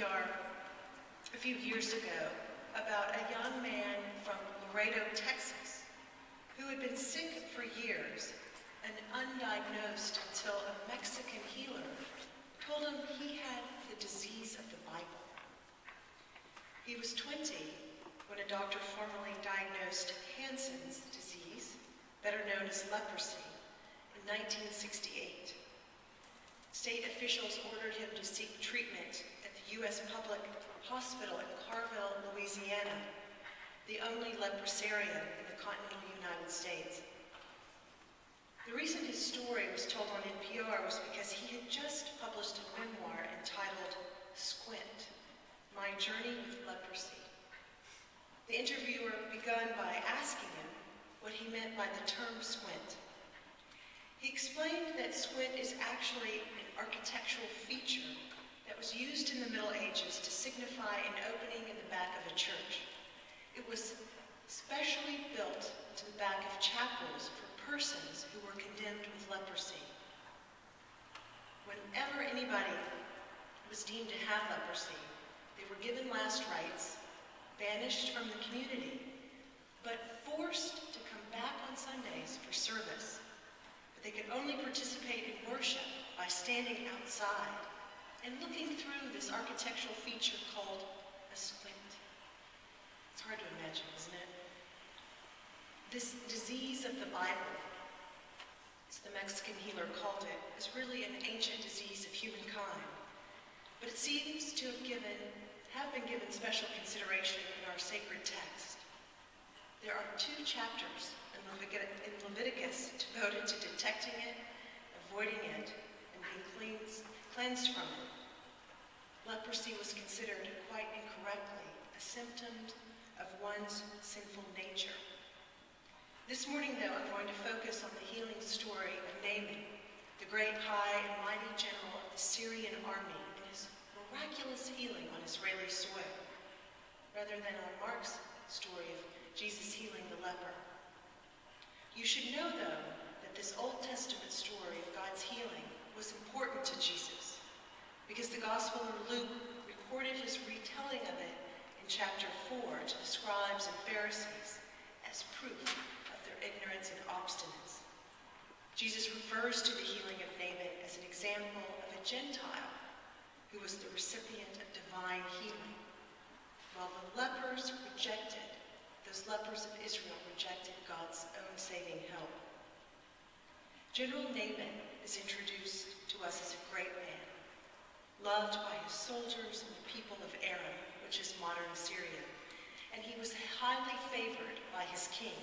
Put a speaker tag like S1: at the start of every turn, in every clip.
S1: NPR a few years ago about a young man from Laredo, Texas, who had been sick for years and undiagnosed until a Mexican healer told him he had the disease of the Bible. He was 20 when a doctor formally diagnosed Hansen's disease, better known as leprosy, in 1968. State officials ordered him to seek treatment at the U.S. Public Hospital in Carville, Louisiana, the only leprosarium in the continental United States. The reason his story was told on NPR was because he had just published a memoir entitled Squint, My Journey with Leprosy. The interviewer began by asking him what he meant by the term squint. He explained that squint is actually an architectural feature that was used in the Middle Ages to signify an opening in the back of a church. It was specially built to the back of chapels for persons who were condemned with leprosy. Whenever anybody was deemed to have leprosy, they were given last rites, banished from the community, but forced to come back on Sundays for service. But they could only participate in worship by standing outside and looking through this architectural feature called a squint. It's hard to imagine, isn't it? This disease of the Bible, as the Mexican healer called it, is really an ancient disease of humankind. But it seems to have been given special consideration in our sacred text. There are 2 chapters in Leviticus devoted to detecting it, avoiding it, and being cleansed from it. Leprosy was considered, quite incorrectly, a symptom of one's sinful nature. This morning, though, I'm going to focus on the healing story of Naaman, the great high and mighty general of the Syrian army, and his miraculous healing on Israeli soil, rather than on Mark's story of Jesus healing the leper. You should know, though, that this Old Testament story of God's healing was important to Jesus, because the Gospel of Luke recorded his retelling of it in chapter 4 to the scribes and Pharisees as proof of their ignorance and obstinance. Jesus refers to the healing of Naaman as an example of a Gentile who was the recipient of divine healing, while the lepers rejected, those lepers of Israel rejected God's own saving help. General Naaman is introduced to us as a great man, loved by his soldiers and the people of Aram, which is modern Syria, and he was highly favored by his king.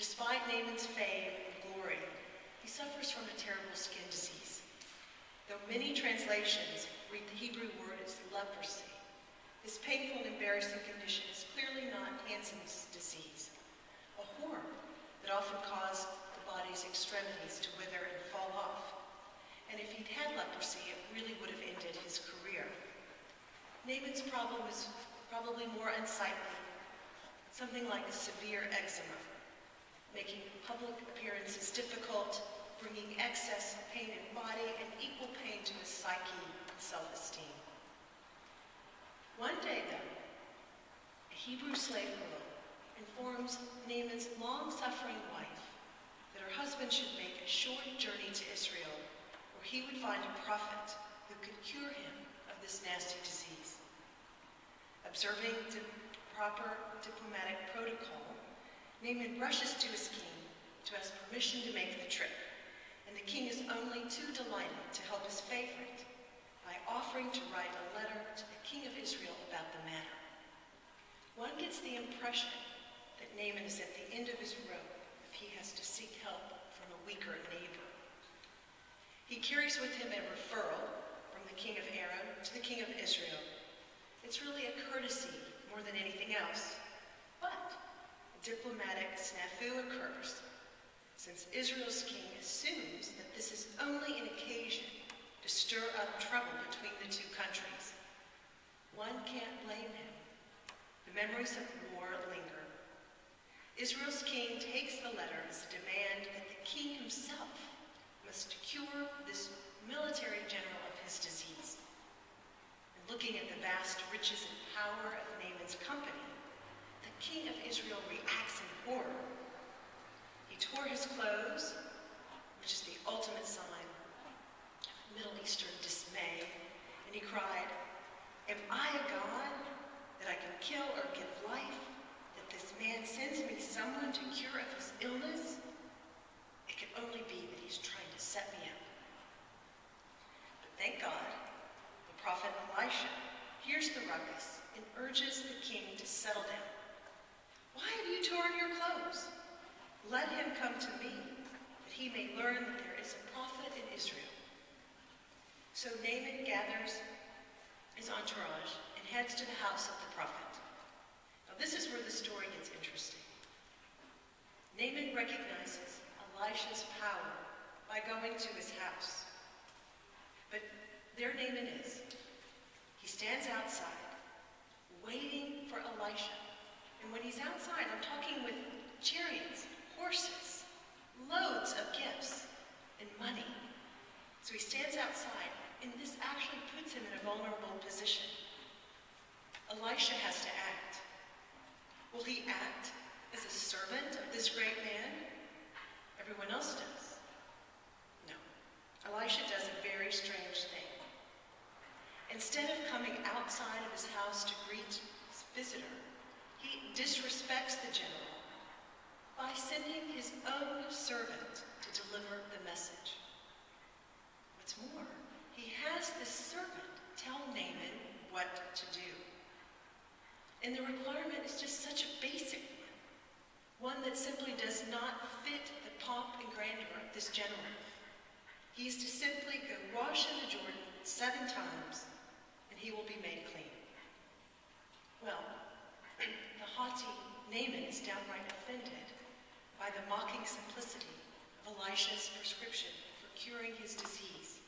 S1: Despite Naaman's fame and glory, he suffers from a terrible skin disease. Though many translations read the Hebrew word as leprosy, this painful and embarrassing condition is clearly not Hansen's disease, a horror that often caused the body's extremities to wither and fall off. And if he'd had leprosy, it really would have ended his career. Naaman's problem is probably more unsightly, something like a severe eczema, making public appearances difficult, bringing excess pain in body and equal pain to his psyche and self-esteem. One day, though, a Hebrew slave girl informs Naaman's long-suffering wife that her husband should make a short journey to Israel, where he would find a prophet who could cure him of this nasty disease. Observing the proper diplomatic protocol, Naaman rushes to his king to ask permission to make the trip, and the king is only too delighted to help his favorite by offering to write a letter to the king of Israel about the matter. One gets the impression that Naaman is at the end of his rope if he has to seek help from a weaker neighbor. He carries with him a referral from the king of Aram to the king of Israel. It's really a courtesy more than anything else, but a diplomatic snafu occurs, since Israel's king assumes that this is only an occasion to stir up trouble between the 2 countries. One can't blame him. The memories of war linger. Israel's king takes the letter as a demand that the king himself must cure this military general of his disease. vast riches and power of Naaman's company, the king of Israel reacts in horror. He tore his clothes, which is the ultimate sign of Middle Eastern dismay, and he cried, "Am I a god that I can kill or give life, that this man sends me someone to cure of his illness? It can only be that he's trying to set me up." But thank God, the prophet Elisha hears the ruckus and urges the king to settle down. "Why have you torn your clothes? Let him come to me, that he may learn that there is a prophet in Israel." So Naaman gathers his entourage and heads to the house of the prophet. Now this is where the story gets interesting. Naaman recognizes Elisha's power by going to his house. But there Naaman is. He stands outside, waiting for Elisha. And when he's outside, I'm talking with chariots, horses, loads of gifts, and money. So he stands outside, and this actually puts him in a vulnerable position. Elisha has to act. Will he act as a servant of this great man? Everyone else does. No. Elisha does a very strange thing. Instead of coming outside of his house to greet his visitor, he disrespects the general by sending his own servant to deliver the message. What's more, he has this servant tell Naaman what to do. And the requirement is just such a basic one that simply does not fit the pomp and grandeur of this general. He is to simply go wash in the Jordan 7 times, and he will be made clean. Well, the haughty Naaman is downright offended by the mocking simplicity of Elisha's prescription for curing his disease.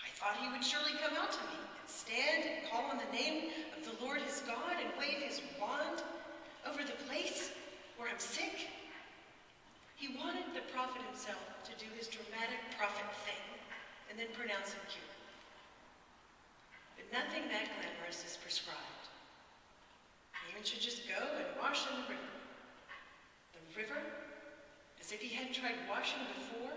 S1: "I thought he would surely come out to me and stand and call on the name of the Lord his God and wave his wand over the place where I'm sick." He wanted the prophet himself to do his dramatic prophet thing and then pronounce him cured. But nothing that glamorous is prescribed. Naaman should just go and wash in the river. The river? As if he hadn't tried washing before?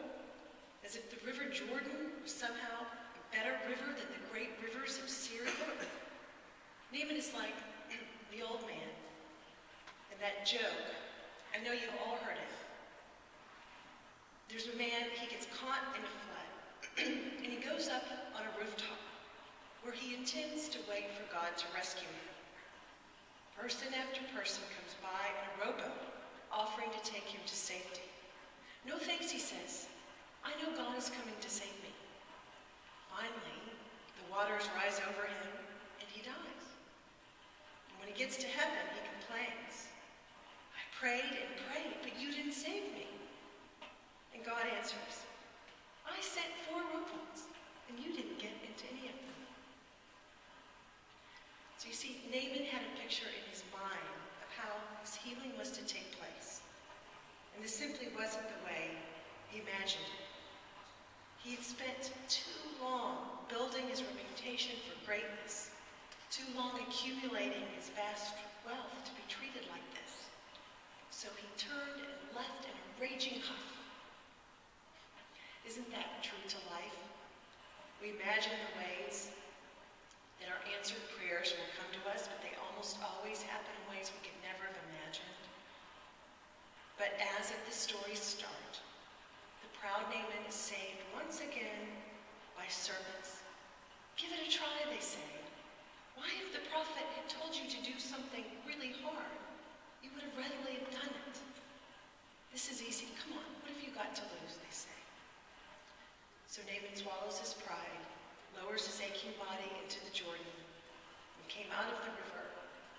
S1: As if the river Jordan was somehow a better river than the great rivers of Syria? Naaman is like the old man and that joke. I know you've all heard it. There's a man, he gets caught in a flood, and he goes up on a rooftop where he intends to wait for God to rescue him. Person after person comes by in a rowboat, offering to take him to safety. "No thanks," he says. "I know God is coming to save me." Finally, the waters rise over him, and he dies. And when he gets to heaven, he complains, "I prayed and prayed, but you didn't save me." And God answers, "I sent 4 rowboats, and you didn't get into any of them." So you see, Naaman had a picture in his mind of how his healing was to take place. And this simply wasn't the way he imagined it. He had spent too long building his reputation for greatness, too long accumulating his vast wealth to be treated like this. So he turned and left in a raging huff. Isn't that true to life? We imagine the ways that our answered prayers will come to us, but they almost always happen in ways we could never have imagined. But as at the story's start, the proud Naaman is saved once again by servants. "Give it a try," they say. "Why, if the prophet had told you to do something really hard, you would have readily have done it. This is easy. Come on, what have you got to lose?" they say. So Naaman swallows his pride, lowers his aching body into the Jordan, and came out of the river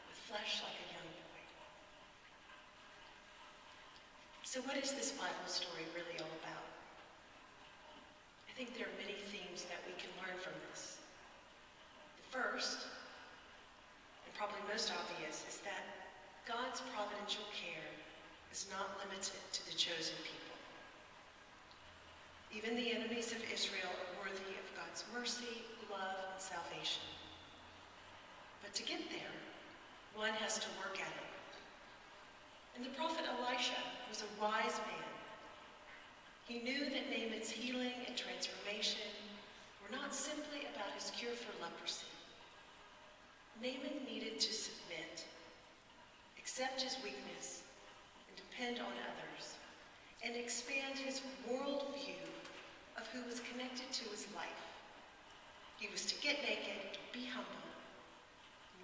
S1: with flesh like a young boy. So what is this Bible story really all about? I think there are many themes that we can learn from this. The first, and probably most obvious, is that God's providential care is not limited to the chosen people. Even the enemies of Israel are worthy of God's mercy, love, and salvation. But to get there, one has to work at it. And the prophet Elisha was a wise man. He knew that Naaman's healing and transformation were not simply about his cure for leprosy. Naaman needed to submit, accept his weakness, and depend on others, and expand his worldview of who was connected to his life. He was to get naked, be humble,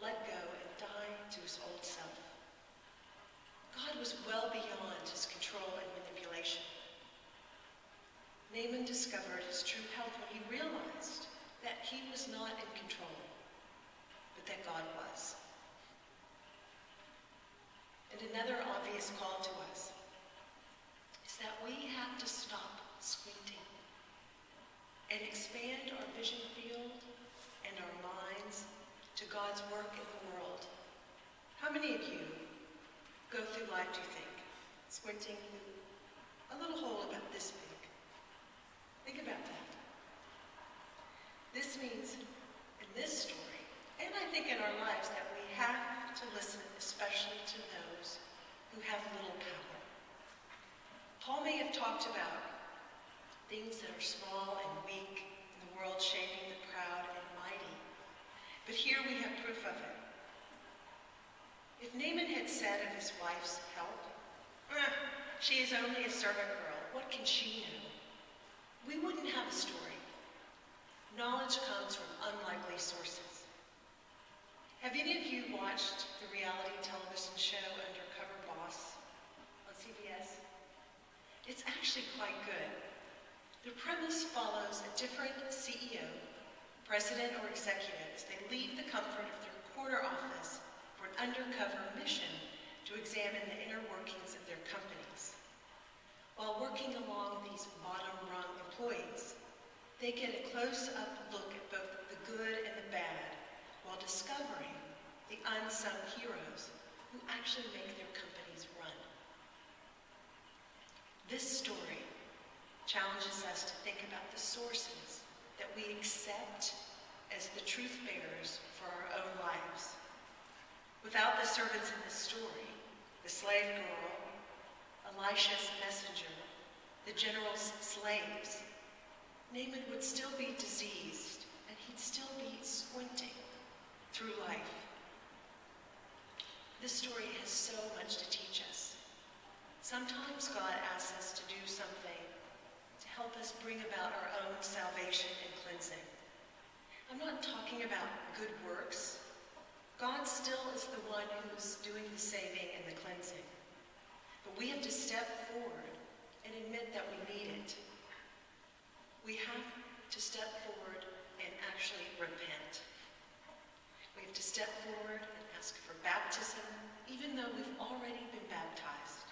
S1: let go, and die to his old self. God was well beyond his control and manipulation. Naaman discovered his true health when he realized that he was not in control, but that God was. And another obvious call to us is that we have to stop squinting and expand our vision field and our minds to God's work in the world. How many of you go through life, do you think, squinting through a little hole about this big? Think about that. This means, in this story, and I think in our lives, that we have to listen especially to those who have little power. Paul may have talked about things that are small and weak in the world shaping the proud and mighty, but here we have proof of it. If Naaman had said of his wife's health, she is only a servant girl, what can she know? We wouldn't have a story. Knowledge comes from unlikely sources. Have any of you watched the reality television show Undercover Boss on CBS? It's actually quite good. The premise follows a different CEO, president, or executive as they leave the comfort of their corner office for an undercover mission to examine the inner workings of their companies. While working along these bottom-rung employees, they get a close-up look at both the good and the bad while discovering the unsung heroes who actually make their companies run. This story challenges us to think about the sources that we accept as the truth bearers for our own lives. Without the servants in this story, the slave girl, Elisha's messenger, the general's slaves, Naaman would still be diseased, and he'd still be squinting through life. This story has so much to teach us. Sometimes God asks us to do something to help us bring about our own salvation and cleansing. I'm not talking about good works. God still is the one who's doing the saving and the cleansing. But we have to step forward and admit that we need it. We have to step forward and actually repent. We have to step forward and ask for baptism, even though we've already been baptized.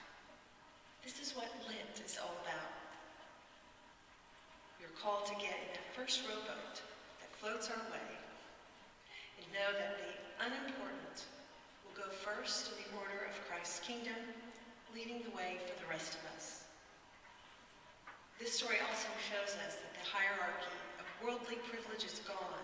S1: This is what Lent is all about. We're called to get in that first rowboat that floats our way and know that the unimportant will go first in the order of Christ's kingdom, leading the way for the rest of us. This story also shows us that the hierarchy of worldly privilege is gone,